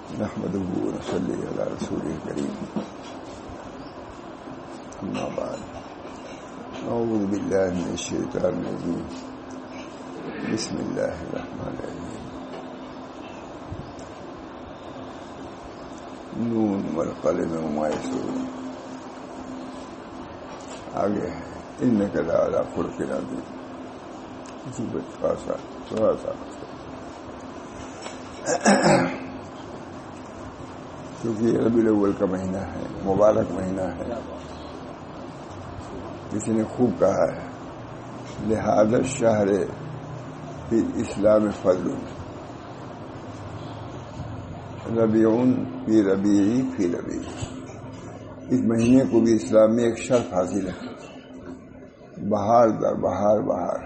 نحمده ونصلي على رسوله الكريم. أما بعد، أعوذ بالله من الشيطان الرجيم. بسم الله الرحمن الرحيم. نون والقلم وما يسطرون. آگے ہے إنك لعلى خلق عظيم. اسی پر تھوڑا سا کیونکہ ربیع الاول کا مہینہ ہے، مبارک مہینہ ہے. کسی نے خوب کہا ہے لہذا الشہر فی اسلام فضل ربیع فی ربیعی فی ربیع. اس مہینے کو بھی اسلام میں ایک شرف حاصل ہے، بہار در بہار بہار،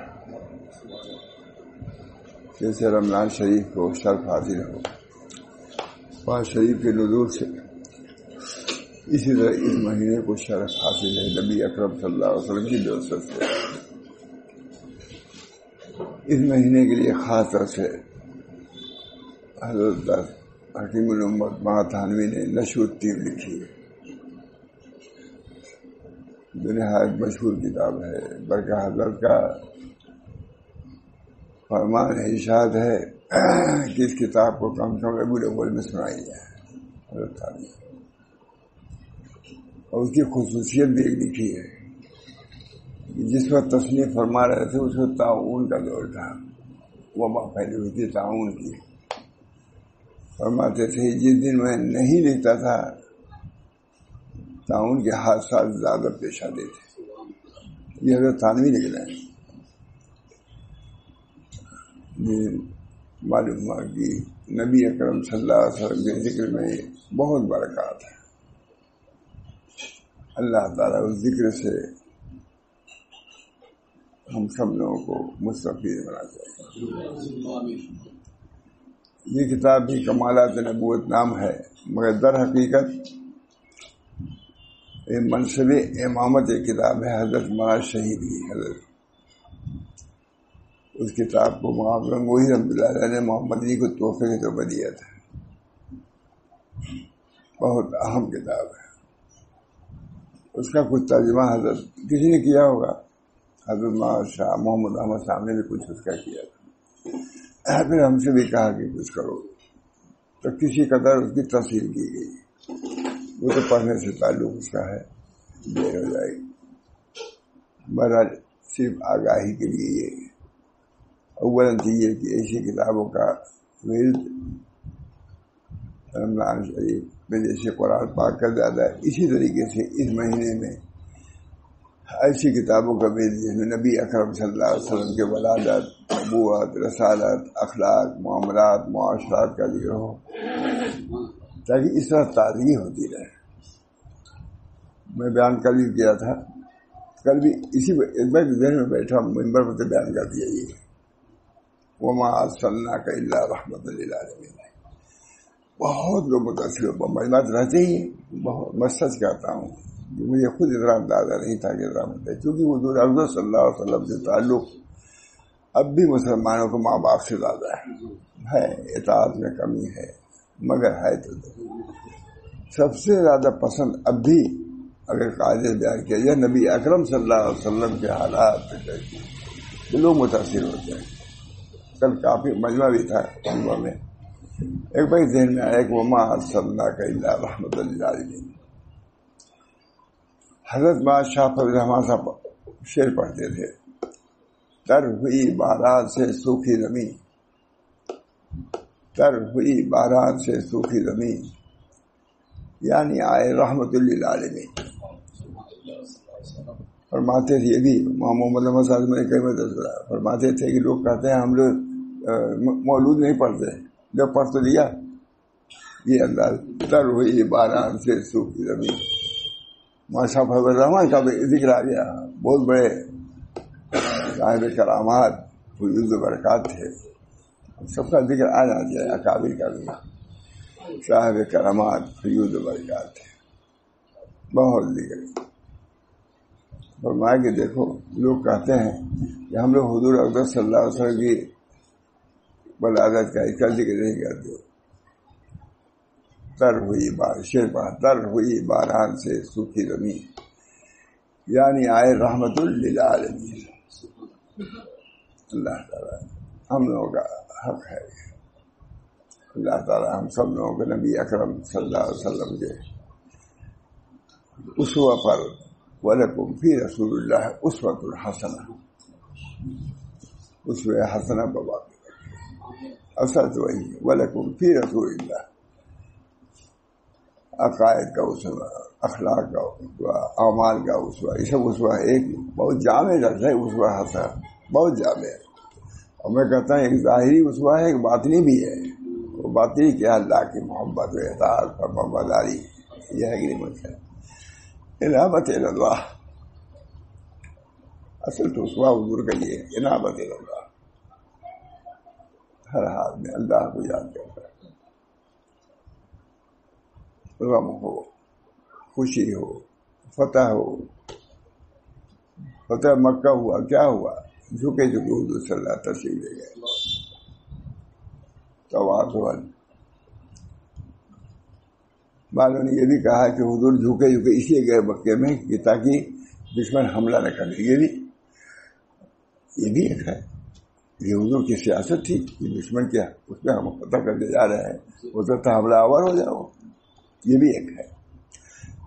جیسے رمضان شریف کو شرف حاصل ہو پاک شریف کے نزول سے، اسی طرح اس مہینے کو شرف حاصل ہے نبی اکرم صلی اللہ علیہ وسلم کی برکت سے. اس مہینے کے لیے خاص طور سے حضرت حکیم الامت مہاتانوی نے نشر الطیب لکھی ہے، جو نہایت مشہور کتاب ہے. برکہ حضرت کا فرمان ارشاد ہے کہ اس کتاب کو کم سے کم ربیع الاول میں سنائی جائے حضرت تھانوی. اور اس کی خصوصیت بھی ایک لکھی ہے کہ جس وقت تصنیف فرما رہے تھے اس وقت تعاون کا دور تھا، وبا پھیلی ہوئی تھی تعاون کی. فرماتے تھے جس دن میں نہیں لکھتا تھا تعاون کے حادثات زیادہ پیش آتے تھے. یہ حضرت تھانوی نکلا ہے. معلوم ہوا کہ نبی اکرم صلی اللہ علیہ وسلم کے ذکر میں بہت برکات ہے. اللہ تعالیٰ اس ذکر سے ہم سب لوگوں کو مستفید بنا چاہیے. یہ کتاب بھی کمالات نبوت نام ہے، مگر در حقیقت منصب امامت ایک کتاب ہے حضرت مولانا شہید کی. حضرت اس کتاب کو مولانا گنگوہی رحمۃ اللہ علیہ نے محمد علی کو تحفے کے طور پر دیا تھا. بہت اہم کتاب ہے. اس کا کچھ ترجمہ حضرت کسی نے کیا ہوگا، حضرت شاہ محمد احمد صاحب نے بھی کچھ اس کا کیا تھا. پھر ہم سے بھی کہا کہ کچھ کرو، تو کسی قدر اس کی تفصیل کی گئی. وہ تو پڑھنے سے تعلق اس کا ہے، دیر ہو جائے گی. بہرحال صرف آگاہی کے لیے یہ اول یہ کہ ایسی کتابوں کا ورد رمضان شریف میں جیسے قرآن پاک کا زیادہ ہے، اسی طریقے سے اس مہینے میں ایسی کتابوں کا ورد جس میں نبی اکرم صلی اللہ علیہ وسلم کے ولادت، نبوت، رسالت، اخلاق، معاملات، معاشرات کا ذکر ہو، تاکہ اس طرح تازگی ہوتی رہے. میں بیان کل بھی کیا تھا، کل بھی اسی ذہن میں بیٹھا ممبر پر بیان کر دیا یہ وما ارسلناک الا رحمۃ للعالمین. بہت لوگ متاثر ہو، بات رہتے ہی بہت. میں سچ کہتا ہوں کہ مجھے خود اتنا اندازہ نہیں تھا کہ رحمت ہے، کیونکہ حضور اکرم صلی اللہ علیہ وسلم سے تعلق اب بھی مسلمانوں کو ماں باپ سے زیادہ ہے. اطاعت میں کمی ہے، مگر ہے تو سب سے زیادہ پسند اب بھی اگر قاعدے بیان کیا جائے نبی اکرم صلی اللہ علیہ وسلم کے حالات تو لوگ متاثر ہوتے ہیں. کل کافی مجمع بھی تھا مجمع میں ایک بار ذہن میں آیا کہ وما ارسلناک الا رحمۃ للعالمین. حضرت شاہ فضل الرحمن صاحب شعر پڑھتے تھے، تر ہوئی بارات سے سوکھی زمین، تر ہوئی بارات سے سوکھی زمین، یعنی آئے رحمت للعالمین. فرماتے تھے یہ بھی محمد احمد صاحب نے کئی میں تذکرہ فرماتے تھے کہ لوگ کہتے ہیں ہم لوگ مولود نہیں پڑھتے، جب پڑھ تو دیا. یہ انداز تر ہوئی باران سے سوکھی زمین. ماشاء فضل الرحمان کا بھی ذکر آ گیا. بہت بڑے صاحب کرامات فیوض برکات تھے، سب کا ذکر آ جاتا ہے. اکابر کا بھی صاحب کرامات فیوض برکات تھے، بہت ذکر. فرمایا کہ دیکھو لوگ کہتے ہیں کہ ہم لوگ حضور اکرم صلی اللہ علیہ وسلم کی ولادت کا اس کا ذکر نہیں کرتے. 72 ہوئی باران سے سوکھی زمین، یعنی آئے رحمت للعالمین۔ اللہ تعالیٰ ہم لوگوں کا حق ہے، اللہ تعالیٰ ہم سب لوگوں کو نبی اکرم صلی اللہ علیہ وسلم کے اسوہ پر وَلَكُمْ فِي رَسُولِ اللَّهِ أُسْوَةٌ حَسَنَةٌ، اسوہ حسنہ بابا اصل تو وہی ہے، وَلَكُمْ فِي رَسُولِ اللَّهِ، عقائد کا اسوہ، اخلاق کا اسوہ، اعمال کا اسوہ، یہ سب اسوہ ایک بہت جامع لفظ ہے اسوہ حسنہ، بہت جامع ہے۔ اور میں کہتا ہوں ایک ظاہری اسوہ ہے، ایک باطنی بھی ہے۔ وہ باطنی کیا؟ اللہ کی محبت و اطاعت پر وفاداری، یہ ہے اگریمنٹ ہے، انابت اللہ۔ اصل تو اسوہ حضور کا یہ انابت اللہ، ہر حال میں اللہ کو یاد کرتا ہے، غم ہو، خوشی ہو، فتح ہو۔ فتح مکہ ہوا، کیا ہوا؟ جھکے حضور صلی اللہ تشریف لے گئے، تواضعاً۔ بعضوں نے یہ بھی کہا کہ حضور جھکے اس لیے گئے مکے میں کہ تاکہ دشمن حملہ نہ کرے، یہ بھی ایک ہے، یہ حضور کی سیاست تھی کہ دشمن کیا اس میں ہم فتح کرنے جا رہے ہیں، ہو سکتا حملہ آور ہو جاؤ، یہ بھی ایک ہے۔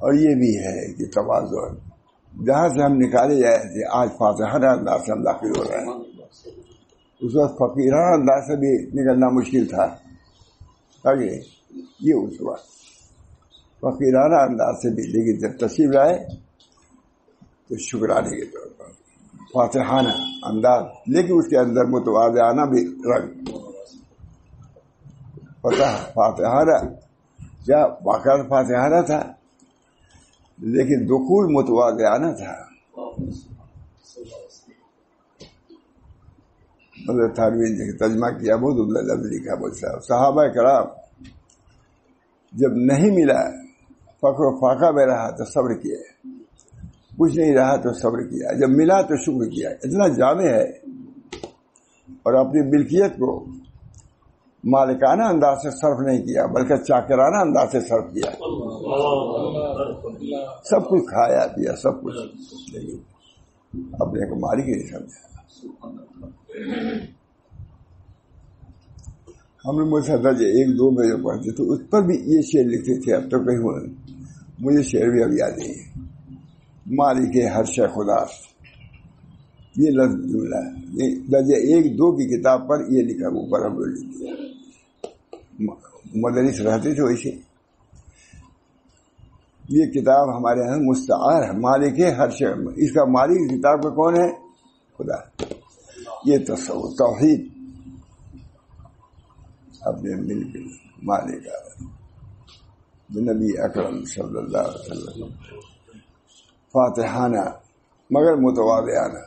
اور یہ بھی ہے کہ تواضع، جہاں سے ہم نکالے جائے تھے آج فاتحانہ انداز سے ہم داخل ہو رہے ہیں، اس وقت فقیرانہ انداز سے بھی نکلنا مشکل تھا، یہ اس وقت فقیرانہ انداز سے بھی، لیکن جب تشریف لائے تو شکرانے کے طور پر فاتحانہ انداز، لیکن اس کے اندر متواضعانہ بھی رنگ، فتح فاتحانہ کیا واقعات فاتحانہ تھا، لیکن دخول متواضعانہ تھا۔ مطلب تھانوی نے ترجمہ کیا، بہت عمدہ لفظ لکھا بہت صاحب، صحابہ کرام جب نہیں ملا فقر و فاقہ میں رہا تو صبر کیا، کچھ نہیں رہا تو صبر کیا، جب ملا تو شکر کیا۔ اتنا جامع ہے، اور اپنی ملکیت کو مالکانہ انداز سے صرف نہیں کیا بلکہ چاکرانہ انداز سے صرف کیا، سب کچھ کھایا پیا سب کچھ، لیکن اپنے کو مالک ہی نہیں سمجھا۔ ہم نے مجھ سے 1-2 میں جو پڑھتے تو اس پر بھی یہ شعر لکھتے تھے، اب تو کہیں مجھے شعر بھی اب یاد نہیں ہے۔ مالک ہر شے خدا، یہ لفظ جملہ ہے، یہ درجہ 1-2 کی کتاب پر یہ لکھا، اوپر ہم لوگ لکھ دیا، مدرس رہتے تھے ویسے۔ یہ کتاب ہمارے یہاں مستعار ہے، مالک ہر شے، اس کا مالک کتاب کا کون ہے؟ خدا۔ یہ تصور توحید اپنے مل کے مالک نبی اکرم صلی اللہ علیہ وسلم، فاتحانہ مگر متواضعانہ،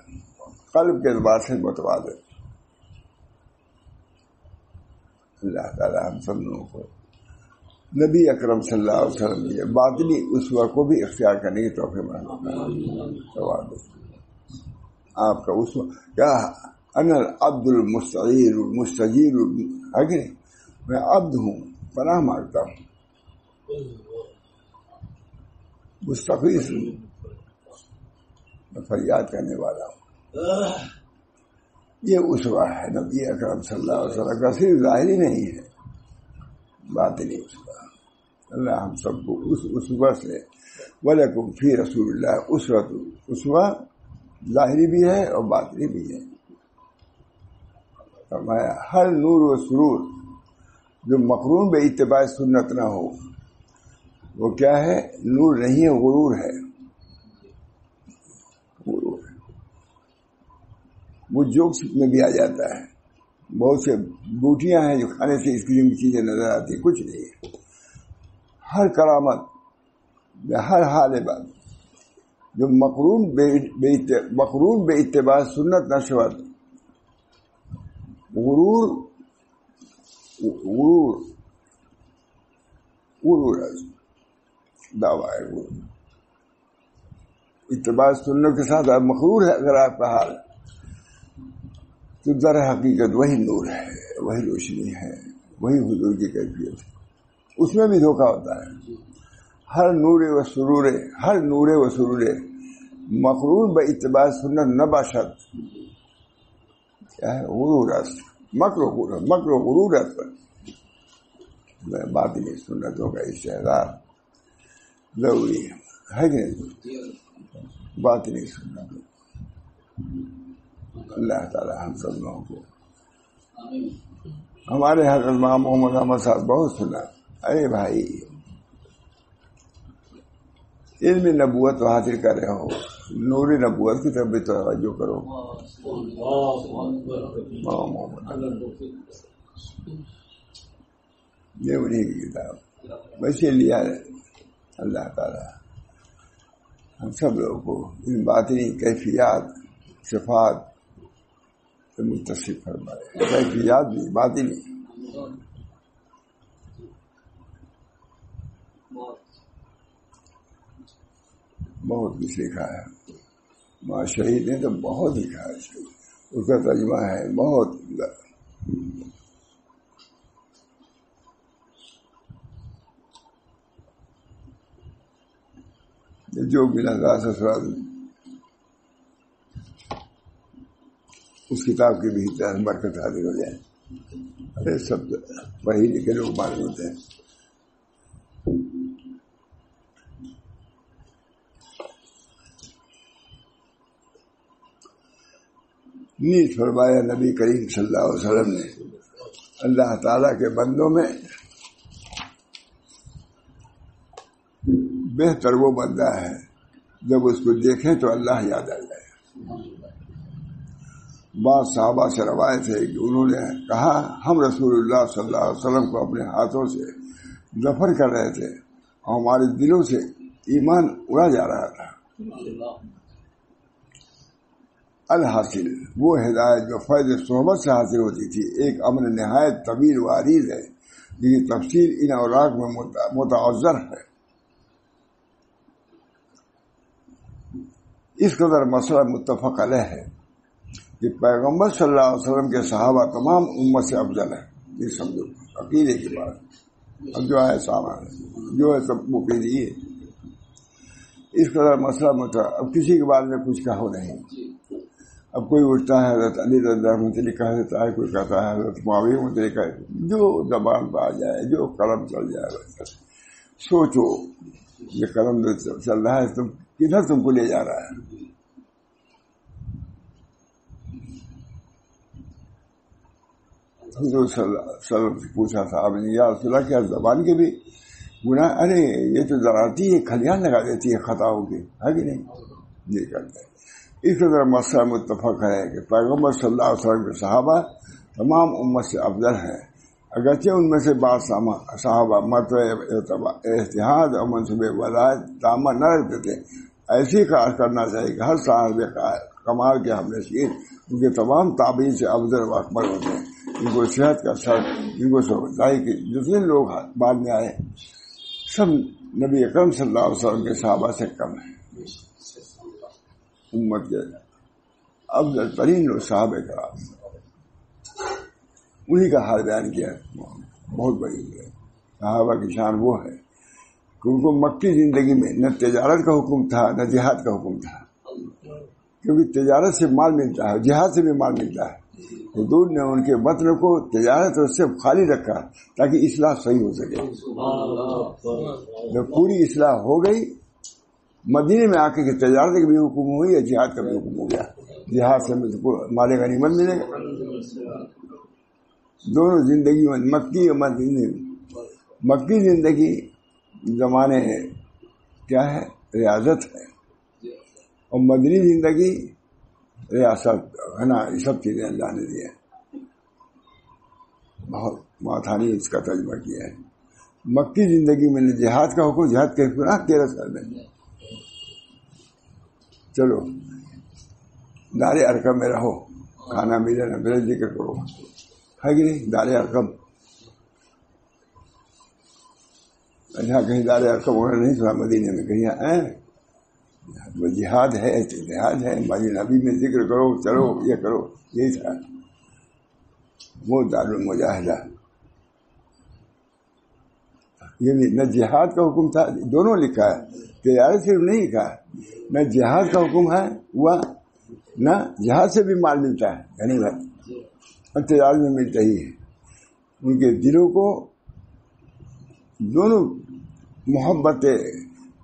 قلب کے اعتبار سے متواضع۔ اللہ تعالی ہم سب لوگوں کو نبی اکرم صلی اللہ علیہ وسلم یہ باطنی اسوہ کو بھی اختیار کرنے کی توفیق تواضع۔ آپ کا اسوہ کیا؟ انا العبد المستغیر المستجیر، ہے کہ نہیں؟ میں عبد ہوں، پناہ مانگتا ہوں، مستغیث ہوں، میں فریاد کرنے والا ہوں۔ یہ اسوہ ہے نبی اکرم صلی اللہ علیہ وسلم کا، صرف ظاہری نہیں ہے، باطنی اسوہ۔ اللہ ہم سب کو اس اسوہ سے وَلَكُمْ فِي رَسُولِ اللَّهِ أُسْوَةٌ، اسوہ ظاہری بھی ہے اور باطنی بھی ہے۔ فرمایا ہر نور و سرور جو مقرون بے اتباع سنت نہ ہو وہ کیا ہے؟ نور نہیں ہے، غرور ہے، غرور ہے۔ وہ جوکس میں بھی آ جاتا ہے، بہت سے بوٹیاں ہیں جو کھانے سے اسکرین کی چیزیں نظر آتی ہیں، کچھ نہیں ہے۔ ہر کرامت یا ہر حال بات جو مقرون بے اتباع سنت نہ شود، غرور دعویٰ ہے، غرور اتباع سنت کے ساتھ آپ مغرور ہے اگر آپ کا حال، تو در حقیقت وہی نور ہے، وہی روشنی ہے، وہی حضور کی کیفیت ہے۔ اس میں بھی دھوکہ ہوتا ہے. ہر نور و سرور مقرون با اتباع سنت نہ باشد. کیا ہے؟ غرور است، مکر و غرور است. باطنی سنتوں کا استحضار ضروری ہے کہ نہیں؟ باطنی سنت. اللہ تعالی ہم سب لوگوں کو. ہمارے حضرت امام محمد احمد صاحب بہت سنا. ارے بھائی علم نبوت تو حاصل کر رہے ہو، نور نبوت کی طرف بھی توجہ کرو. یہ انہیں کی کتاب ویسے لیا ہے. اللہ تعالی ہم سب لوگوں کو ان باطنی کیفیات صفات سے متصف فرمائے. کیفیات بھی باطنی. بہت کچھ لکھا ہے. ماں شہید نے تو بہت لکھا ہے. اس کا ترجمہ ہے بہت. جو بنا سسرال اس کتاب کی بھی برکت حاصل ہو جائے. ارے سب پڑھی لکھے لوگ معلوم ہوتے ہیں. نیز فرمایا نبی کریم صلی اللہ علیہ وسلم نے اللہ تعالیٰ کے بندوں میں بہتر وہ بندہ ہے جب اس کو دیکھیں تو اللہ یاد آ جائے. بعض صحابہ سے روایت ہے کہ انہوں نے کہا ہم رسول اللہ صلی اللہ علیہ وسلم کو اپنے ہاتھوں سے دفن کر رہے تھے اور ہمارے دلوں سے ایمان اڑا جا رہا تھا. الحاصل وہ ہدایت جو فیض صحبت سے حاصل ہوتی تھی ایک امر نہایت طویل و عریض ہے جس کی تفصیل ان اوراق میں متعذر ہے. اس قدر مسئلہ متفق علیہ ہے کہ پیغمبر صلی اللہ علیہ وسلم کے صحابہ تمام امت سے افضل ہے. یہ سمجھو عقیدے کی بات. اب جو ہے سامان جو ہے سب مفیدی ہے. اس قدر مسئلہ اب کسی کے بارے میں کچھ کہو نہیں. اب کوئی اٹھتا ہے حضرت علی رضی اللہ عنہ متعلق کہہ دیتا ہے، کوئی کہتا ہے حضرت معاویہ متعلق کہہ دیتا ہے. جو زبان پہ آ جائے، جو قلم چل جائے. سوچو یہ قلم چل رہا ہے تم کدھر تم کو لے جا رہا ہے. حضور صلی اللہ علیہ وسلم سے پوچھا صاحب نے یا رسول اللہ کیا زبان کے بھی گناہ؟ ارے یہ تو ذراتی ہے، کھلیان لگا دیتی ہے خطاؤں کی، ہے کہ نہیں؟ یہ کرتے ہیں. اس طرح مسئلہ متفق ہے کہ پیغمبر صلی اللہ علیہ وسلم کے صحابہ تمام امت سے افضل ہیں. اگرچہ ان میں سے بعض صحابہ مرتبہ اجتہاد اور منصوب ولایت تامہ نہ رکھتے تھے. ایسی کار کرنا چاہیے کہ ہر صاحب کمال کے ہم نشین ان کے تمام تابعین سے افضل و اکبر ہوتے ہیں. ان کو صحت کا سر، ان کو سمجھداری کی جتنے لوگ بعد میں آئے سب نبی اکرم صلی اللہ علیہ وسلم کے صحابہ سے کم ہیں. امت کے افضل ترین لوگ صحابہ کرام، انہی کا حال بیان کیا. بہت بڑی ہے صحابہ کی شان. وہ ہے کہ ان کو مکی زندگی میں نہ تجارت کا حکم تھا نہ جہاد کا حکم تھا، کیونکہ تجارت سے مال ملتا ہے، جہاد سے بھی مال ملتا ہے. حضور نے ان کے متن کو تجارت سے خالی رکھا تاکہ اصلاح صحیح ہو سکے. جب پوری اصلاح ہو گئی مدینے میں آ کے تجارت کا بھی حکم ہوئی یا جہاد کا بھی حکم ہو گیا. جہاد سے مال غنیمت ملے گا. دونوں زندگی میں مکی اور مدینے میں. مکی زندگی زمانے کیا ہے؟ ریاضت ہے. اور مدنی زندگی ریاست ہے نا. یہ سب چیزیں اللہ نے دی ہیں. بہت ماتھانی اس کا ترجمہ کیا ہے. مکی زندگی میں نے جہاد کا حکم، جہاد کے گناہ 13 سال میں. چلو دار ارقم میں رہو، کھانا ملے نہ ملے ذکر کرو، ہے کہ نہیں؟ دار ارقم اچھا کہیں دار ارقم وغیرہ نہیں سنا مدینے میں کہیں وہ جہاد ہے، جہاد ہے. ماجد نبی میں ذکر کرو، چلو یہ کرو، یہی تھا وہ دار المجاہدہ. یہ بھی نہ جہاد کا حکم تھا، دونوں لکھا ہے، تجارت صرف نہیں لکھا ہے، نہ جہاد کا حکم ہے ہوا، نہ جہاد سے بھی مال ملتا ہے غنیمت، اور تجارت میں ملتا ہی ہے۔ ان کے دلوں کو دونوں محبت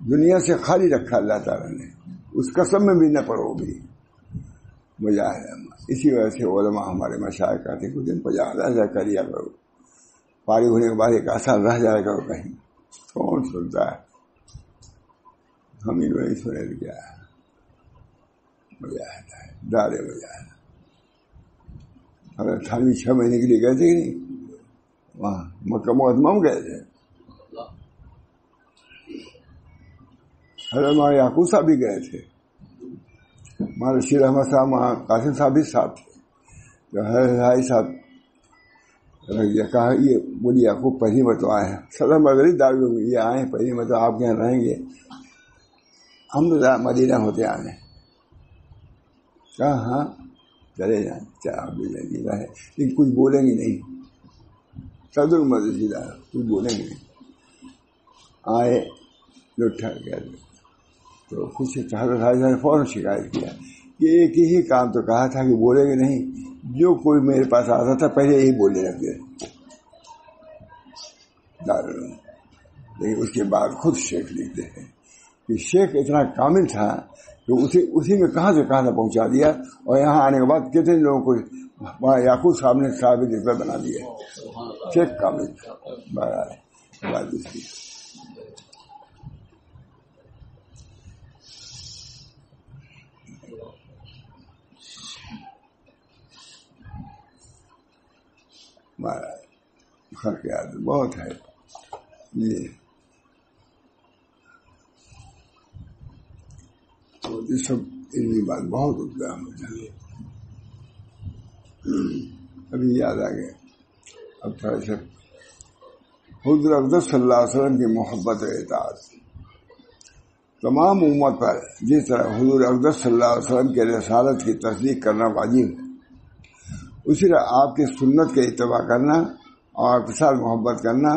دنیا سے خالی رکھا اللہ تعالیٰ نے، اس قسم میں بھی نہ پڑو بھی مجاہد۔ اسی وجہ سے علماء ہمارے مشائخ کہتے ہیں کچھ دن مجاہدہ کریا کرو، فارغ ہونے کے بعد ایک آسان رہ جائے گا کہیں، کون سنتا ہے؟ ہم ہی نہیں سنے کیا ہے، مجاہدہ ہے، دار مجاہدہ۔ حضرت تھانوی 6 مہینے کے لیے گئے تھے کہ نہیں، وہاں مکہ معظمہ میں گئے تھے، حضرت مولانا یعقوب صاحب بھی گئے تھے، مولانا رشید احمد صاحب، وہاں قاسم صاحب بھی ساتھ تھے۔ جو حضرت صاحب یہ کہا، یہ بولی یعقوب پہلی مرتبہ آئے ہیں، صدر مدری دعوی میں یہ آئے ہیں پہلی مرتبہ، آپ کے یہاں رہیں گے، ہم تو مدینہ ہوتے آنے، کہا ہاں چلے جائیں، چاہے آپ بھی جائیں گے، لیکن کچھ بولیں گے نہیں، صدر مدری کچھ بولیں گے نہیں۔ آئے لوگ ٹھہر گئے تو خوش حضرت نے فوراً شکایت کیا کہ ایک ہی کام تو کہا تھا کہ بولے گے نہیں، جو کوئی میرے پاس آتا تھا پہلے یہی بولنے لگے، لیکن اس کے بعد خود شیخ لکھتے ہیں کہ شیخ اتنا کامل تھا کہ اسی میں کہاں سے کہاں تک پہنچا دیا، اور یہاں آنے کے بعد کتنے لوگوں کو وہاں یعقوب صاحب نے صاحب رتبہ بنا دیا، شیخ کامل تھا۔ بات اس کی خرق عادت بہت ہے یہ سب علمی بات بہت اٹھتا ہے مجھے، ابھی یاد آ گیا۔ اب تھوڑا سا حضور اقدس صلی اللہ علیہ وسلم کی محبت و اطاعت تمام امت پر، جس طرح حضور اقدس صلی اللہ علیہ وسلم کے رسالت کی تصدیق کرنا واجب ہے، اسی طرح آپ کی سنت کے اتباع کرنا اور آپ کے ساتھ محبت کرنا،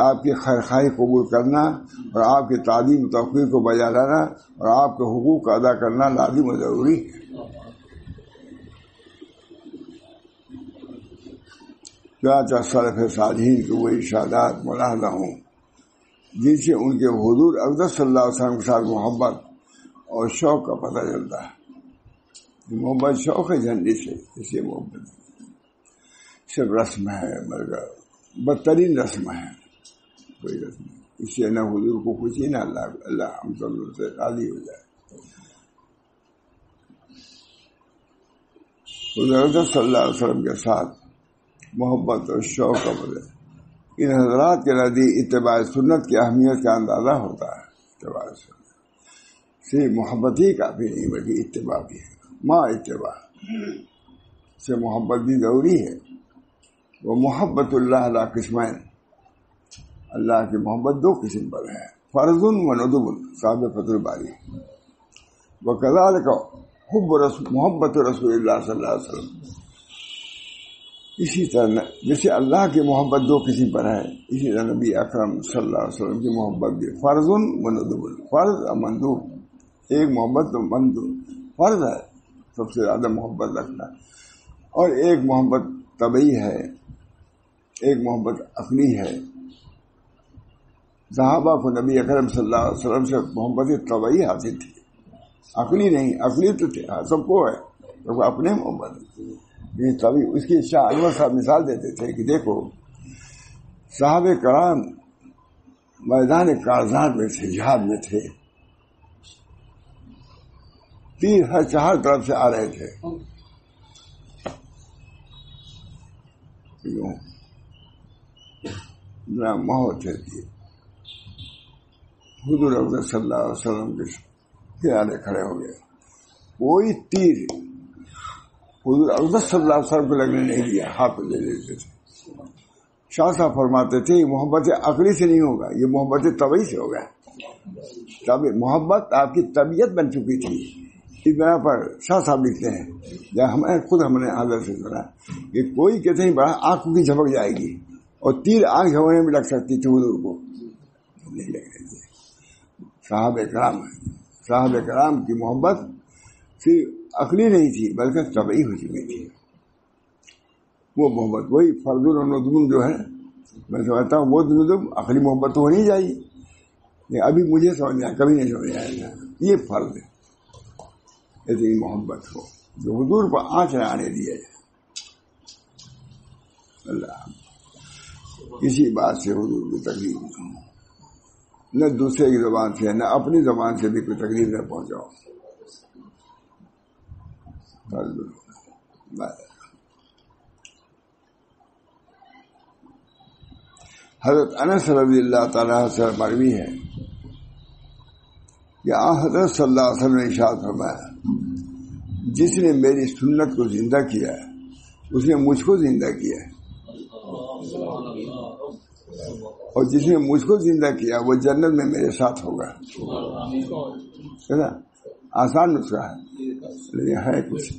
آپ کی خیرخواہی قبول کرنا اور آپ کی تعلیم و توقیر کو بجا لانا اور آپ کے حقوق کا ادا کرنا لازم و ضروری ہے۔ چنانچہ سلف صالحین کے وہ ارشادات ملاحظہ ہوں جن سے ان کے حضور اقدس صلی اللہ علیہ وسلم کے ساتھ محبت اور شوق کا پتہ چلتا ہے۔ محبت شوق ہے جھنڈی سے، اس لیے محبت صرف رسم ہے، مگر بدترین رسم ہے، کوئی رسم نہیں، اس سے نہ حضور کو خوشی نہ اللہ ہم سب سے راضی ہو جائے۔ حضور صلی اللہ علیہ وسلم کے ساتھ محبت اور شوق کا پتہ ان حضرات کے نزدیک اتباع سنت کی اہمیت کا اندازہ ہوتا ہے۔ اتباع سنت صرف محبت ہی کافی نہیں بلکہ اتباع بھی ہے، ماں اتباع سے محبت بھی ضروری ہے۔ وہ محبت اللہ علیہ قسمین، اللہ کی محبت 2 قسم پر ہے، فرض و ندب، صاحب فتح الباری۔ وکذالک حب محبت رسول اللہ صلی اللہ علیہ وسلم، اسی طرح جیسے اللہ کی محبت 2 قسم پر ہے، اسی طرح نبی اکرم صلی اللہ علیہ وسلم کی محبت بھی فرض و ندب، فرض اور مندوب۔ ایک محبت تو مندوب فرض ہے سب سے زیادہ محبت رکھنا، اور ایک محبت طبعی ہے، ایک محبت عقلی ہے۔ صحابہ کو نبی اکرم صلی اللہ علیہ وسلم سے محبت طبعی حاصل تھی، عقلی نہیں، عقلی تو سب کو ہے، تو اپنے محبت یہ طبعی۔ اس کی شاہ انور صاحب مثال دیتے تھے کہ دیکھو صحابہ کرام میدان کارزات میں تھے، جہاد میں تھے، تیر ہر 4 طرف سے آ رہے تھے، ماحول تھے، حضور اقدس صلی اللہ علیہ وسلم کے کنارے کھڑے ہو گئے، کوئی تیر حضور اقدس صلی اللہ علیہ وسلم کو لگنے نہیں دیا، ہاتھ لے لیتے تھے۔ شاہ صاحب فرماتے تھے یہ محبت عقلی سے نہیں ہوگا، یہ محبت طبعی سے ہوگا۔ محبت آپ کی طبیعت بن چکی تھی، اس بنا پر شاہ صاحب لکھتے ہیں، یا ہم نے حضرت سے سنا کہ کوئی کہتے ہیں بڑا آنکھ کی جھپک جائے گی اور تیر آنکھ ہونے میں لگ سکتی تھی حضور کو، نہیں لگ رہی تھی. صحابہ کرام کی محبت صرف عقلی نہیں تھی بلکہ طبعی ہو چکی تھی. وہ محبت، وہی فرض الندم جو ہے، میں سمجھتا ہوں وہ ندم عقلی محبت تو ہونی چاہیے، لیکن ابھی مجھے سمجھ میں آیا، کبھی نہیں سمجھ آیا. یہ فرض ہے اتنی محبت ہو جو حضور کو آنچ نہ آنے دیا جائے. اللہ کسی بات سے حضور کی تکلیف نہ ہو، نہ دوسرے کی زبان سے نہ اپنی زبان سے بھی کوئی تکلیف نہ پہنچاؤ. حضرت انس رضی اللہ تعالیٰ سے مروی ہے کہ حضرت صلی اللہ علیہ وسلم نے ارشاد فرمایا، جس نے میری سنت کو زندہ کیا ہے اس نے مجھ کو زندہ کیا ہے، اور جس نے مجھ کو زندہ کیا وہ جنت میں میرے ساتھ ہوگا. آسان نسخہ ہے لیکن ہے کچھ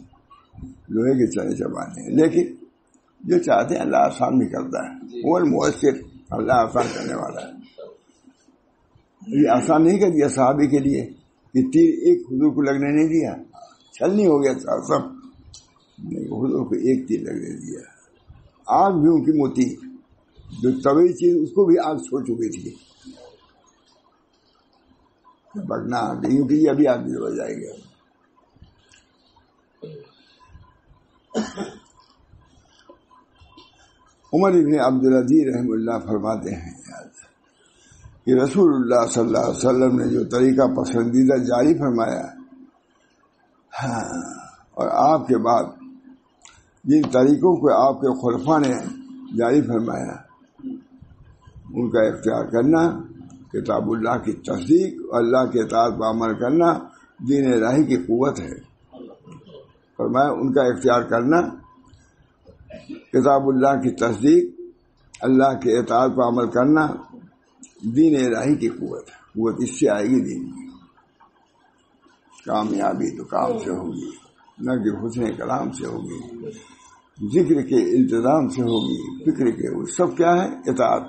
لوہے کے چنے چبانے، لیکن جو چاہتے ہیں اللہ آسان بھی کرتا ہے. وہ المؤثر، اللہ آسان کرنے والا ہے. یہ آسان نہیں کر دیا صحابی کے لیے کہ تیر ایک حضور کو لگنے نہیں دیا، چھل نہیں ہو گیا سب نہیں، حضور کو ایک تیر لگنے دیا. آگ بھی ان کی موتی جو طبعی چیز اس کو بھی آگ چھوڑ چکی تھی، بگنا کیونکہ یہ ابھی آگ بھی ہو جائے گا. عمر ابن عبدالعزیز رحمہ اللہ فرماتے ہیں کہ رسول اللہ صلی اللہ علیہ وسلم نے جو طریقہ پسندیدہ جاری فرمایا اور آپ کے بعد جن طریقوں کو آپ کے خلفاء نے جاری فرمایا ان کا اختیار کرنا، کتاب اللہ کی تصدیق اور اللہ کے اطاعت پر عمل کرنا دین الہی کی قوت ہے. فرمایا ان کا اختیار کرنا، کتاب اللہ کی تصدیق، اللہ کے اطاعت پر عمل کرنا دین الہی کی قوت ہے. قوت اس سے آئے گی دین کی. کامیابی تو کام سے ہوگی، نہ کہ حسن کلام سے ہوگی، ذکر کے التزام سے ہوگی، فکر کے وہ سب کیا ہے؟ اطاعت.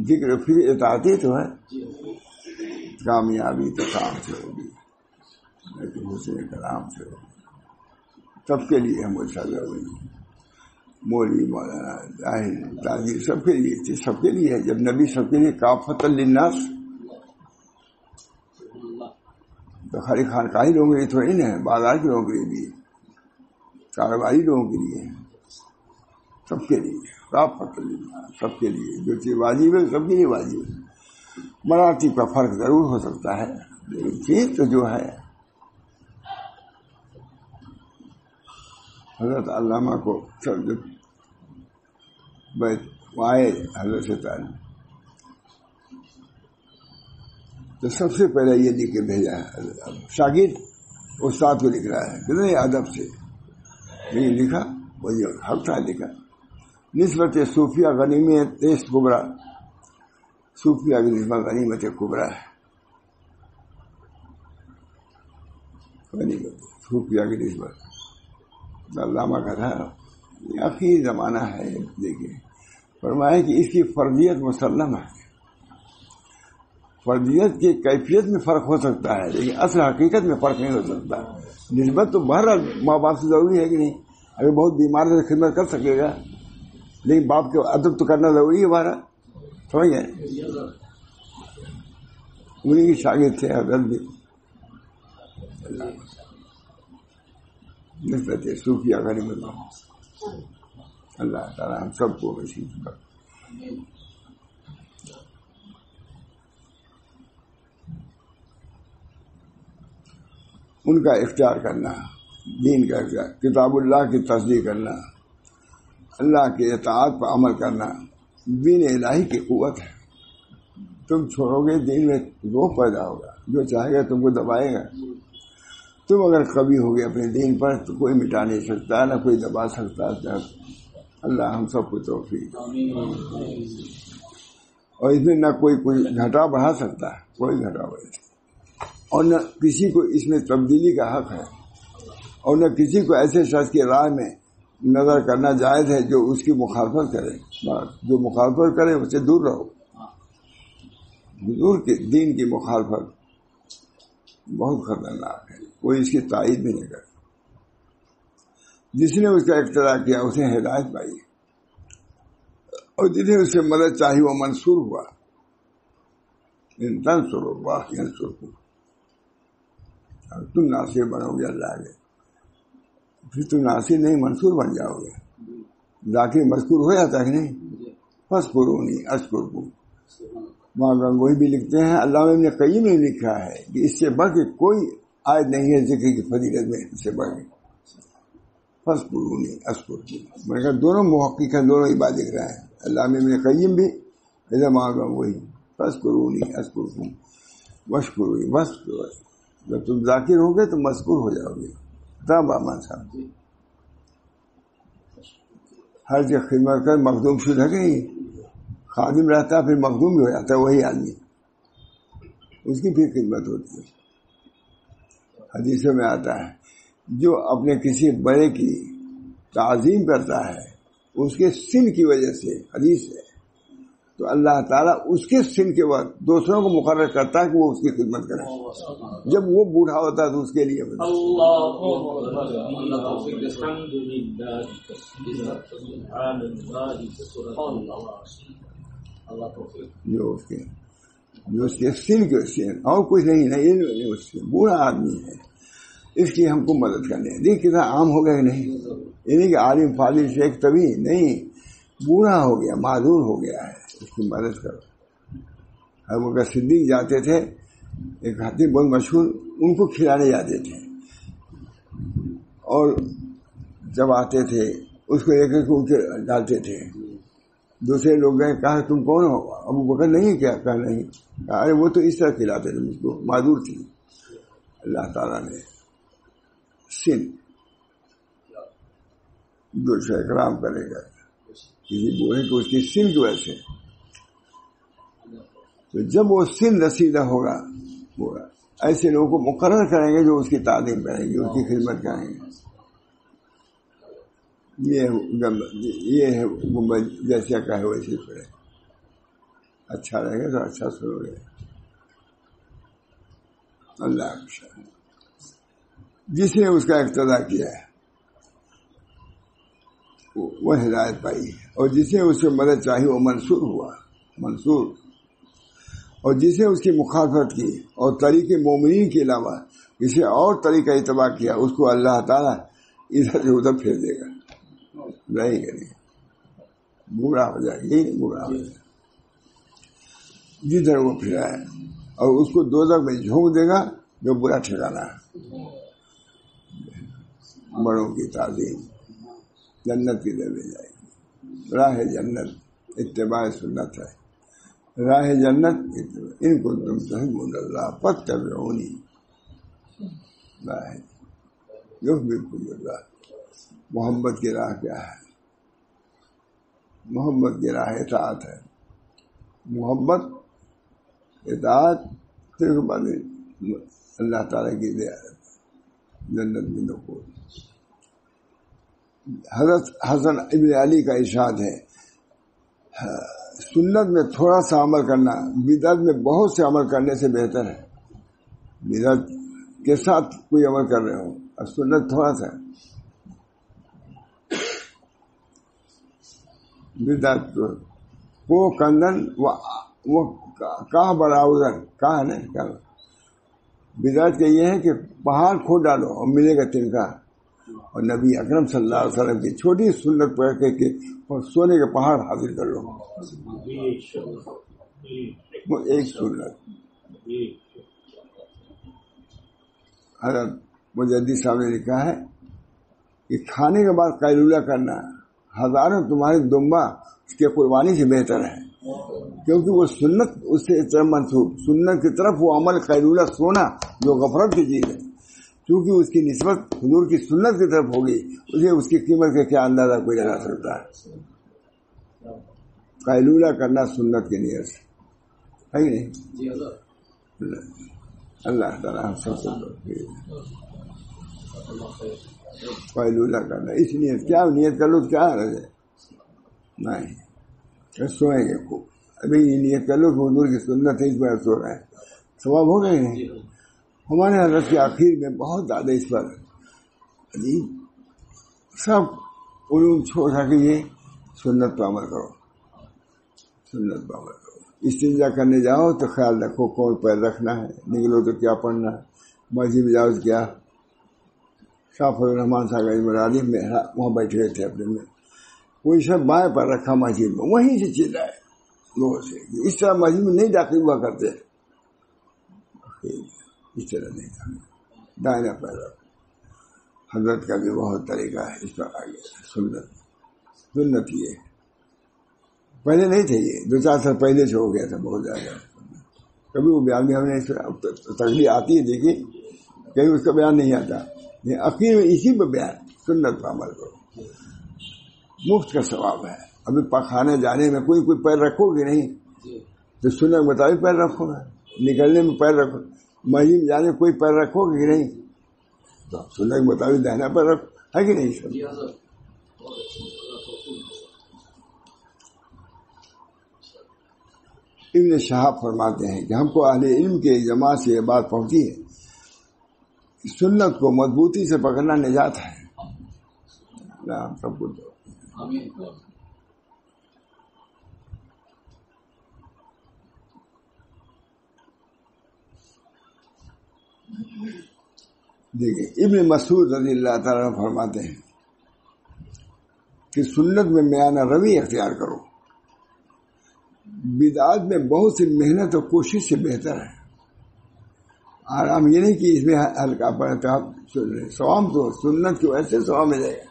ذکر فکر اطاعتی تو ہے. کامیابی تو کام سے ہوگی نہ کہ حسن کلام سے ہوگی. سب کے لیے ہم ضروری، مولوی مولانا ظاہر تاجر سب کے لیے تھی، سب کے لیے ہے. جب نبی سب کے لیے کافۃ للناس تو خالی خانقاہی لوگوں کے لیے تھوڑی نا ہے، بازار کے لوگوں کے لیے بھی، کاروباری لوگوں کے لیے، سب کے لیے کافۃ للناس، سب کے لیے. جو چیز واجب ہے سب کے لیے واجب ہے. مراتب کا فرق ضرور ہو سکتا ہے لیکن چیز تو جو ہے. حضرت علامہ کو آئے حضرت سے تعلیم تو سب سے پہلے یہ لکھ کے بھیجا ہے. شاگرد استاد کو لکھ رہا ہے کتنے ادب سے نہیں لکھا، وہی حق تھا لکھا. نسبت صوفیہ غنیمت کبرا، صوفیہ کی نسبت غنیمت کبرا ہے. غنیمت صوفیہ کی نسبت علامہ کا تھا. آخری زمانہ ہے. دیکھیے فرمایا کہ اس کی فرضیت مسلم ہے. فرضیت کی کیفیت میں فرق ہو سکتا ہے لیکن اصل حقیقت میں فرق نہیں ہو سکتا. نسبت تو بہرحال ماں باپ سے ضروری ہے کہ نہیں. اگر بہت بیمار سے خدمت کر سکے گا لیکن باپ کے ادب تو کرنا ضروری ہے. ہمارا سمجھ گئے. انہیں کی شاگرد تھے حضرت بھی. نسبت صوفیہ غنیمت اللہ تعالیٰ ہم سب کو نصیب کر. ان کا اختیار کرنا، دین کا اختیار، کتاب اللہ کی تصدیق کرنا، اللہ کے اطاعت پر عمل کرنا دین الہی کی قوت ہے. تم چھوڑو گے دین میں روح پیدا ہوگا، جو چاہے گا تم کو دبائے گا. تم اگر کبھی ہو گئے اپنے دین پر تو کوئی مٹا نہیں سکتا، نہ کوئی دبا سکتا. اللہ ہم سب کو توفیق. اور اس میں نہ کوئی گھٹا بڑھا سکتا ہے، کوئی گھٹا بڑھا، اور نہ کسی کو اس میں تبدیلی کا حق ہے، اور نہ کسی کو ایسے شخص کی راہ میں نظر کرنا جائز ہے، جو اس کی مخالفت کرے، جو مخالفت کرے اس سے دور رہو۔ حضور کے دین کی مخالفت بہت خطرناک ہے، کوئی اس کی تائید بھی نہیں کرتا۔ جس نے اس کا اقتداء کیا اسے ہدایت پائی، اور جنہیں اس سے مدد چاہی وہ منصور ہوا۔ ان تنصروا اللہ ینصرکم، تم ناصر بنو گے اللہ کے، پھر تم ناصر نہیں منصور بن جاؤ گے۔ ذاکر مذکور ہو جاتا ہے کہ نہیں؟ فاذکرونی اذکرکم۔ وہاں گنگوہی بھی لکھتے ہیں، علامہ ابن قیم نے لکھا ہے کہ اس سے بڑھ کے کوئی آیت نہیں ہے ذکر کی فضیلت میں، اس سے بڑھ کے فاذکرونی اذکرکم۔ میں نے کہا دونوں محقق ہیں، دونوں ہی بات لکھ رہے ہیں، علامہ ابن قیم بھی، وہاں گنگوہی، فاذکرونی اذکرکم واشکرونی واشکرونی۔ جب تم ذاکر ہو گے تو مذکور ہو جاؤ گے۔ بامان صاحب ہر جگہ خدمت کر مخدوم شدہ کہ نہیں، خادم رہتا ہے پھر مخدوم بھی ہو جاتا ہے وہی آدمی، اس کی پھر خدمت ہوتی ہے۔ حدیثوں میں آتا ہے جو اپنے کسی بڑے کی تعظیم کرتا ہے اس کے سن کی وجہ سے، حدیث ہے، تو اللہ تعالیٰ اس کے سن کے بعد دوسروں کو مقرر کرتا ہے کہ وہ اس کی خدمت کرے۔ جب وہ بوڑھا ہوتا ہے تو اس کے لیے جو اس کے سن کے سن اور کچھ نہیں، اس کے بوڑھا آدمی ہے، اس کی ہم کو مدد کرنی ہے۔ دیکھ کتنا عام ہو گیا کہ نہیں، یعنی کہ عالم فاضل شیخ تبھی نہیں، بوڑھا ہو گیا، معذور ہو گیا ہے، اس کی مدد کرو۔ ابو بکر صدیق جاتے تھے، ایک خطیب بہت مشہور، ان کو کھلانے جاتے تھے، اور جب آتے تھے اس کو ایک ایک کے ڈالتے تھے۔ دوسرے لوگ گئے، کہا تم کون ہو؟ ابو بکر نہیں، کیا کہا نہیں، کہا ارے وہ تو اس طرح کھلاتے تھے مجھ کو، معذور تھی۔ اللہ تعالیٰ نے سن جو سے اکرام کرے گا کسی بوڑھے کو اس کی سن کی وجہ سے، تو جب وہ سن رسیدہ ہوگا بوڑھا، ایسے لوگوں کو مقرر کریں گے جو اس کی تعلیم کریں گے، اس کی خدمت کریں گے۔ یہ ہے گنبد جیسا کہے ویسے پڑے، اچھا رہے گا تو اچھا سنو گے۔ اللہ جس نے اس کا اقتداء کیا ہے وہ ہدایت پائی ہے، اور جس نے اس سے مدد چاہی وہ منصور ہوا، منصور۔ اور جس نے اس کی مخالفت کی اور طریق مومنین کے علاوہ کسی اور طریقہ اتباع کیا، اس کو اللہ تعالیٰ ادھر سے ادھر پھیر دے گا، نہیں کرے گا، برا ہو جائے گا، یہی برا ہو جائے گا جدھر وہ پھرا ہے، اور اس کو دوزخ میں جھونک دے گا جو برا ٹھکانا ہے۔ بڑوں کی تعظیم جنت کی طرف لے جائے گی۔ راہ جنت اتباع سنت ہے، راہ جنت ان کو تم تحبون اللہ فاتبعونی، راہ یحببکم اللہ۔ محمد کی راہ کیا ہے؟ محمد کی راہ اطاعت ہے۔ محمد اطاعت صرف بعد اللہ تعالیٰ کی جنت میں دخول۔ حضرت حسن ابن علی کا ارشاد ہے، سنت میں تھوڑا سا عمل کرنا بدعت میں بہت سے عمل کرنے سے بہتر ہے۔ بدعت کے ساتھ کوئی عمل کر رہے ہو اور سنت تھوڑا سا، بدعت کو کندن وہ کہاں براؤزن کہاں نہیں کہاں۔ بدعت کا یہ ہے کہ پہاڑ کھود ڈالو اور ملے گا تنکا، اور نبی اکرم صلی اللہ علیہ وسلم کی چھوٹی سنت پڑھ کے اور سونے کے پہاڑ حاصل کر لو، وہ ایک سنت۔ حضرت مجدد صاحب نے لکھا ہے کہ کھانے کے بعد قیلولہ کرنا ہزاروں تمہارے دمبا اس کے قربانی سے بہتر ہے، کیونکہ وہ سنت اس سے منسوب، سنت کی طرف وہ عمل قیلولہ سونا جو غفرت کی چیز ہے، کیونکہ اس کی نسبت حضور کی سنت کی طرف ہوگی، اسے اس کی قیمت کا کیا اندازہ کوئی لگا سکتا ہے۔ قیلولہ کرنا سنت کی نیت سے ہے ہی نہیں۔ اللہ تعالیٰ ہم سب سے قیلولہ کرنا، اس نیت کیا نیت کر لو تو کیا حرج ہے؟ نہیں، سوئیں گے خوب. ابھی یہ نیت کر لو کہ حضور کی سنت ہے اس پر سو رہے ہیں، ثواب ہو گئے ہیں. ہمارے حضرت کے آخر میں بہت زیادہ اس پر سب علوم چھوڑ کر کے یہ سنت پر عمل کرو، سنت پر عمل کرو. استنجا کرنے جاؤ تو خیال رکھو کون پیر رکھنا ہے، نکلو تو کیا پڑھنا ہے، مسجد میں جاؤ تو کیا. شاہ فضل الرحمان صاحب مرادی میں وہاں بیٹھے ہوئے تھے اپنے میں، کوئی سب بائیں پر رکھا مسجد میں، وہیں سے چلائے لوگوں سے. اس طرح مسجد میں نہیں داخل ہوا کرتے، اس طرح نہیں تھا. دائنا پیر رکھو. حضرت کا بھی بہت طریقہ ہے اس پر آگے. سنت یہ پہلے نہیں تھے، یہ 2-4 سال پہلے سے ہو گیا تھا بہت زیادہ. کبھی وہ بیان میں ہم نے تکلیف آتی ہے دیکھی، کہیں اس کا بیان نہیں آتا. عقید میں اسی پہ بیان، سنت پر عمل کرو، مفت کا ثواب ہے. ابھی پخانے جانے میں کوئی پیر رکھو گے نہیں تو سنت کے مطابق پیر رکھو گا. نکلنے میں پیر رکھو، مسجد میں جانے میں کوئی پیر رکھو گے نہیں تو سنت کے مطابق دہنا پیر رکھو، ہے کہ نہیں سب. ابن شہاب فرماتے ہیں کہ ہم کو اہل علم کے جماعت سے یہ بات پہنچی ہے کہ سنت کو مضبوطی سے پکڑنا نجات ہے. ہم سب کو دیکھیں ابن مسعود رضی اللہ تعالیٰ فرماتے ہیں کہ سنت میں میانہ روی اختیار کرو، بدعات میں بہت سی محنت اور کوشش سے بہتر ہے. اور ہم یہ نہیں کہ اس میں ہلکا پڑے تو آپ سن رہے ثواب، تو سنت کی وجہ سے ثواب ملے گا.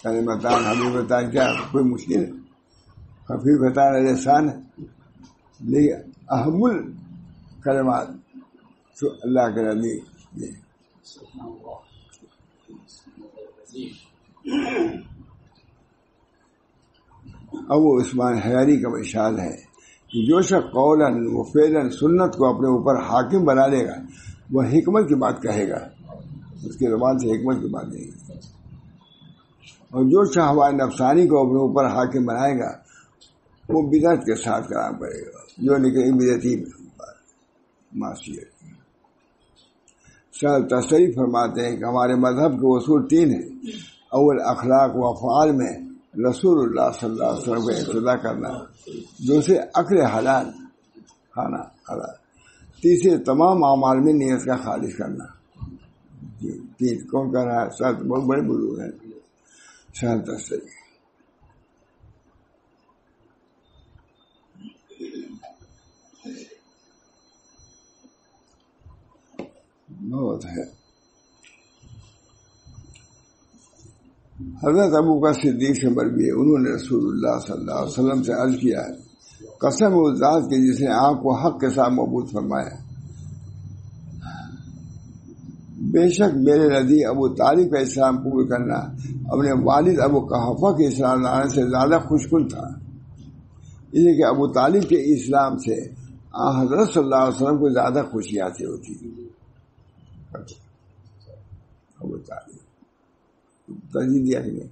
کلمتان حبیبتان کیا کوئی مشکل ہے؟ خفیفتان لسان ہے، لیکن اہم الکلمات تو اللہ کے نبی. ابو عثمان حیاری کا ارشاد ہے کہ جو شخص قولاً و فعلاً سنت کو اپنے اوپر حاکم بنا لے گا وہ حکمت کی بات کہے گا، اس کی زبان سے حکمت کی بات نہیں. اور جو شخص ہوائے نفسانی کو اپنے اوپر حاکم بنائے گا وہ بدعت کے ساتھ کلام کرے گا، جو نکلے بدعتی معصیت. شاہ تصریف فرماتے ہیں کہ ہمارے مذہب کے اصول 3 ہیں. اول اخلاق و افعال میں رسول اللہ صلی اللہ علیہ وسلم کو اقتدا کرنا، دوسرے اکل حلال کھانا حلال، تیسرے تمام اعمال میں نیت کا خالص کرنا. 3 کون کہہ رہا ہے؟ ساتھ بہت بڑے بزرگ ہیں. شاہ تصریف بہت ہے. حضرت ابو بکر صدیق سے مروی ہے، انہوں نے رسول اللہ صلی اللہ علیہ وسلم سے عرض کیا ہے قسم اس ذات کی جس نے آپ کو حق کے ساتھ معبود فرمایا، بے شک میرے نزدیک ابو طالب کا اسلام قبول کرنا اپنے والد ابو قحافہ کے اسلام لانے سے زیادہ خوشکن تھا، اس لیے کہ ابو طالب کے اسلام سے حضرت صلی اللہ علیہ وسلم کو زیادہ خوشی حاصل ہوتی. ابو طالب ترجیح دیا کہ نہیں.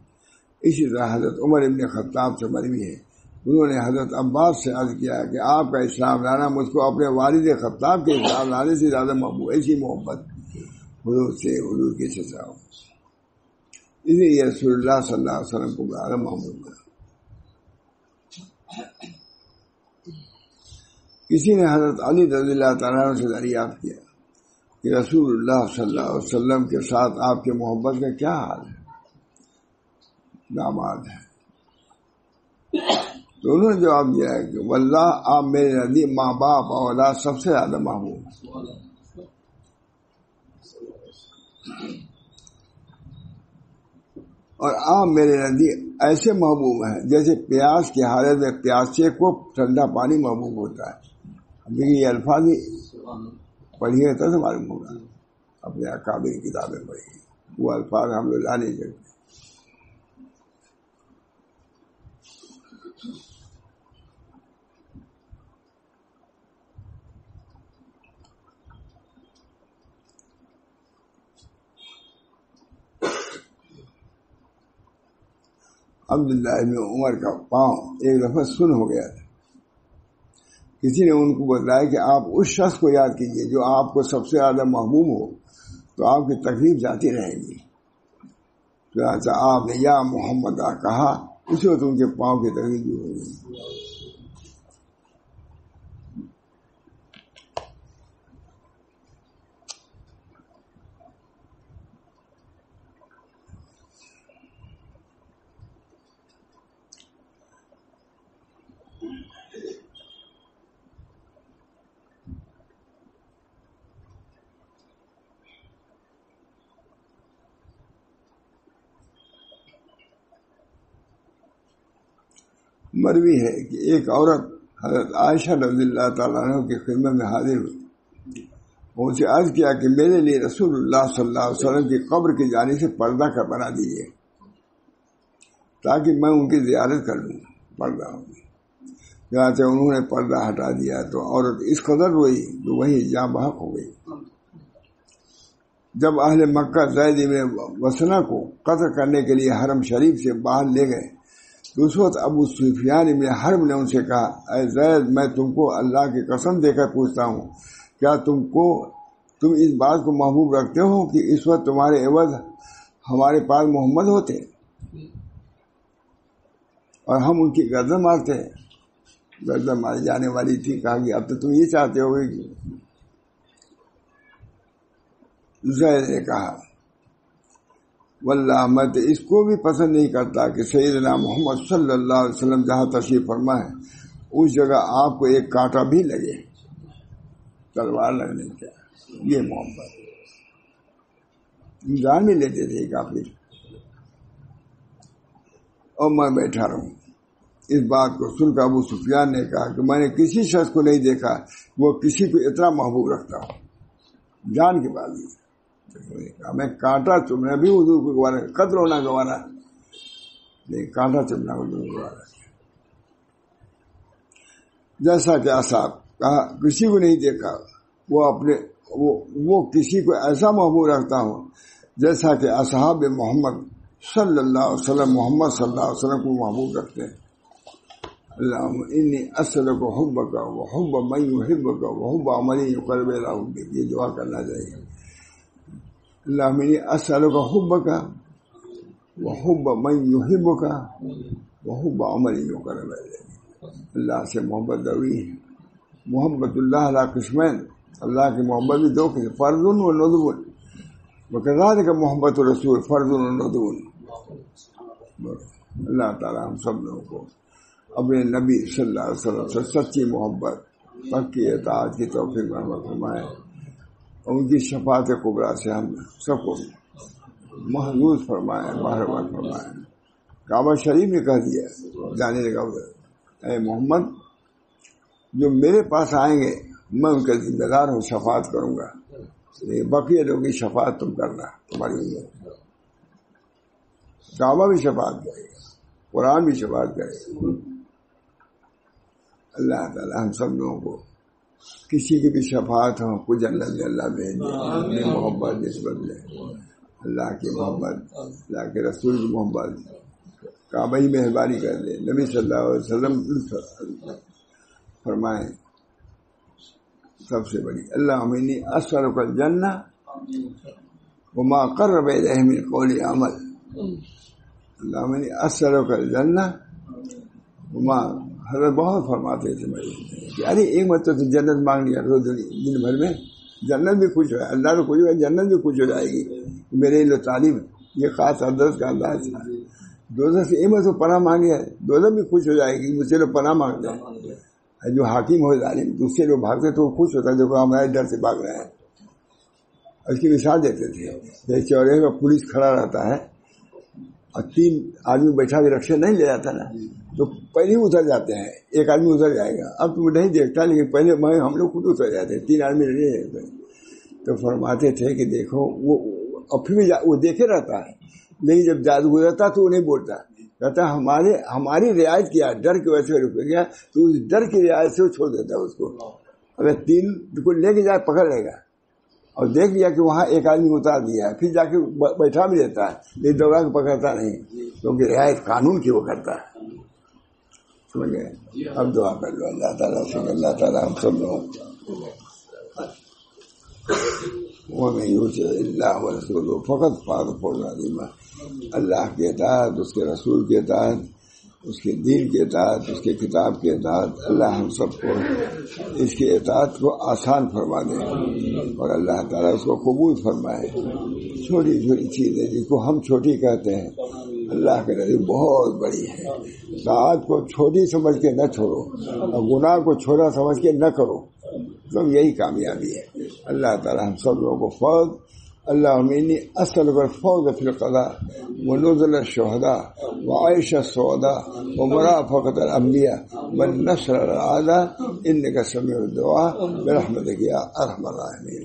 اسی طرح حضرت عمر ابن خطاب سے مروی ہے، انہوں نے حضرت عباس سے عرض کیا کہ آپ کا اسلام لانا مجھ کو اپنے والد خطاب کے اسلام لانے سے زیادہ محبوب، ایسی محبت حضور سے، حضور کی سزا ہو، اس لیے رسول اللہ صلی اللہ علیہ وسلم کو زیادہ محبوب بنا. کسی نے حضرت علی رضی اللہ تعالیٰ سے دریافت کیا کہ رسول اللہ صلی اللہ علیہ وسلم کے ساتھ آپ کے محبت کا کیا حال ہے؟ داماد ہے. تو انہوں نے جواب دیا ہے کہ واللہ آپ میرے نزدیک ماں باپ اور اولاد سب سے زیادہ محبوب ہیں، اور آپ میرے نزدیک ایسے محبوب ہیں جیسے پیاس کی حالت میں پیاسے کو ٹھنڈا پانی محبوب ہوتا ہے. دیکھیے یہ الفاظ ہی پڑھیے تو سے معلوم ہوگا، اپنے اکابر کی کتابیں پڑھیے، وہ الفاظ ہم لوگ لا نہیں سکتے. عبداللہ ابن عمر کا پاؤں ایک دفعہ سن ہو گیا تھا. کسی نے ان کو بتلایا کہ آپ اس شخص کو یاد کیجئے جو آپ کو سب سے زیادہ محبوب ہو تو آپ کی تکلیف جاتی رہے گی. تو آپ نے یا محمد کہا، اسی وقت ان کے پاؤں کی تکلیف بھی ہو گئی. مروی ہے کہ ایک عورت حضرت عائشہ رضی اللہ تعالیٰ عنہ کی خدمت میں حاضر ہوئی. ان سے عرض کیا کہ میرے لیے رسول اللہ صلی اللہ علیہ وسلم کی قبر کی جانب سے پردہ کا بنا دیجیے تاکہ میں ان کی زیارت کر لوں. پردہ چنانچہ انہوں نے پردہ ہٹا دیا تو عورت اس قدر روئی کہ وہی جاں بحق ہو گئی. جب اہل مکہ زید ابن وسنہ کو قتل کرنے کے لیے حرم شریف سے باہر لے گئے تو اس وقت ابو سفیان ابن حرب نے ان سے کہا، اے زید، میں تم کو اللہ کی قسم دے کر پوچھتا ہوں، کیا تم اس بات کو محبوب رکھتے ہو کہ اس وقت تمہارے عوض ہمارے پاس محمد ہوتے اور ہم ان کی گردن مارتے ہیں؟ گردن ماری جانے والی تھی. کہا کہ اب تو تم یہ چاہتے ہو کہ زید نے کہا، واللہ میں تو اس کو بھی پسند نہیں کرتا کہ سیدنا محمد صلی اللہ علیہ وسلم جہاں تشریف فرما ہے اس جگہ آپ کو ایک کانٹا بھی لگے، تلوار لگنے کیا. یہ محبت جان بھی لیتے تھے کافی. اور میں بیٹھا رہوں. اس بات کو سن کر ابو سفیان نے کہا کہ میں نے کسی شخص کو نہیں دیکھا وہ کسی کو اتنا محبوب رکھتا ہو. جان کے بعد میں کانٹا چمنا بھی حضور کو گوارا، قتل ہونا گوارا نہیں، کانٹا چمنا حضور کو گوارا. جیسا کہ اصحاب کہا کسی کو نہیں دیکھا وہ کسی کو ایسا محبوب رکھتا ہو جیسا کہ اصحاب محمد صلی اللہ علیہ وسلم محمد صلی اللہ علیہ وسلم کو محبوب رکھتے ہیں. اللہم انی اسألک حبک وحب من یحبک وحب عمل یقرب الی حبک. یہ دعا کرنا چاہیے. اللہم انی اسألک حبک وحب من یحبک وحب عمل یقرب الی. اللہ سے محبت ضروری ہے. محبت اللہ علی قسمین، اللہ کی محبت بھی دو قسم، فرض و ندب. وکذالک محبت رسول فرض و ندب. اللہ تعالی ہم سب لوگوں کو اپنے نبی صلی اللہ علیہ وسلم سے سچی محبت، پکی اطاعت کی توفیق عطا فرمائے. ان کی شفاعت کبریٰ سے ہم سب کو محفوظ فرمائے، بہرباد فرمائے. کعبہ شریف نے کہہ دیا جانے لگا، اے محمد جو میرے پاس آئیں گے میں ان کا ذمہ دار ہوں، شفاعت کروں گا. بقیہ لوگوں کی شفاعت تم کرنا، تمہاری امت. کعبہ بھی شفاعت کرے گا، قرآن بھی شفاعت کرے گا. اللہ تعالی ہم سب لوگوں کو کسی کی بھی شفاعت ہو کو جنت میں اللہ بھیج دے. اپنی محبت نسبت لے، اللہ کی محبت، اللہ کے رسول کی محبت، کعبہ ہی مہربانی کر دے. نبی صلی اللہ علیہ وسلم فرمائیں سب سے بڑی، اللہم انی اسألک الجنہ وما قرب الیہ من قول عمل. اللہم انی اسألک الجنہ وما، حضرت بہت فرماتے تھے کہ ارے ایک مطلب تو جنت مانگ لیا رو دن بھر میں جنت بھی خوش ہو جائے، اللہ تو خوش ہو جائے، جنت بھی خوش ہو جائے گی. میرے لیے تعلیم یہ خاص حضرت کا انداز تھا. دوزخ سے ایک مطلب پناہ مانگی ہے، دوزخ بھی خوش ہو جائے گی، مجھ سے لوگ پناہ مانگتے ہیں. جو حاکم ہو ظالم دوسرے لوگ بھاگتے تو وہ خوش ہوتا ہے، دیکھو ہمارے ڈر سے بھاگ رہے ہیں. اس کی مثال دیتے تھے، جیسے چوراہے میں پولیس کھڑا رہتا ہے اور 3 آدمی بیٹھا کے رکشے نہیں لے جاتا نا، تو پہلے ہی اتر جاتے ہیں. ایک آدمی اتر جائے گا، اب تم نہیں دیکھتا، لیکن پہلے ہم لوگ خود اتر جاتے ہیں، 3 آدمی نہیں جاتے. تو فرماتے تھے کہ دیکھو وہ اب پھر بھی وہ دیکھے رہتا ہے، لیکن جب جادو گزرتا تو وہ نہیں بولتا، کہتا ہماری رعایت کیا، ڈر کی وجہ سے رک گیا، تو اس ڈر کی رعایت سے وہ چھوڑ دیتا ہے اس کو. اگر 3 کو لے کے جائے پکڑ لے گا اور دیکھ لیا کہ وہاں ایک آدمی اتار دیا ہے، پھر جا کے بیٹھا بھی دیتا ہے، لیکن دوڑا کے پکڑتا نہیں. کیونکہ رعایت قانون کی وہ کرتا ہے. سمجھ گئے؟ اب دعا کر لو اللہ تعالیٰ سے، اللہ تعالیٰ ہم سب لوگ وَمَن يُطِعِ اللَّهَ وَرَسُولَهُ فَقَدْ فَازَ فَوْزًا عَظِيمًا. اللہ کے اطاعت، اس کے رسول کے اطاعت، اس کے دین کے اطاعت، اس کے کتاب کے اطاعت، اللہ ہم سب کو اس کے اطاعت کو آسان فرما دے اور اللہ تعالیٰ اس کو قبول فرمائے. چھوٹی چھوٹی چیزیں جس کو ہم چھوٹی کہتے ہیں اللہ کے نزدیک بہت بڑی ہے. طاعت کو چھوٹی سمجھ کے نہ چھوڑو اور گناہ کو چھوٹا سمجھ کے نہ کرو، تو یہی کامیابی ہے. اللہ تعالیٰ ہم سب لوگوں کو فوز. اللهم إني أسألك الفوز في القضاء ونزل الشهداء وعيش السعداء ومرافقة الأنبياء والنصر على الأعداء إنك سميع الدعاء برحمتك يا أرحم الراحمين.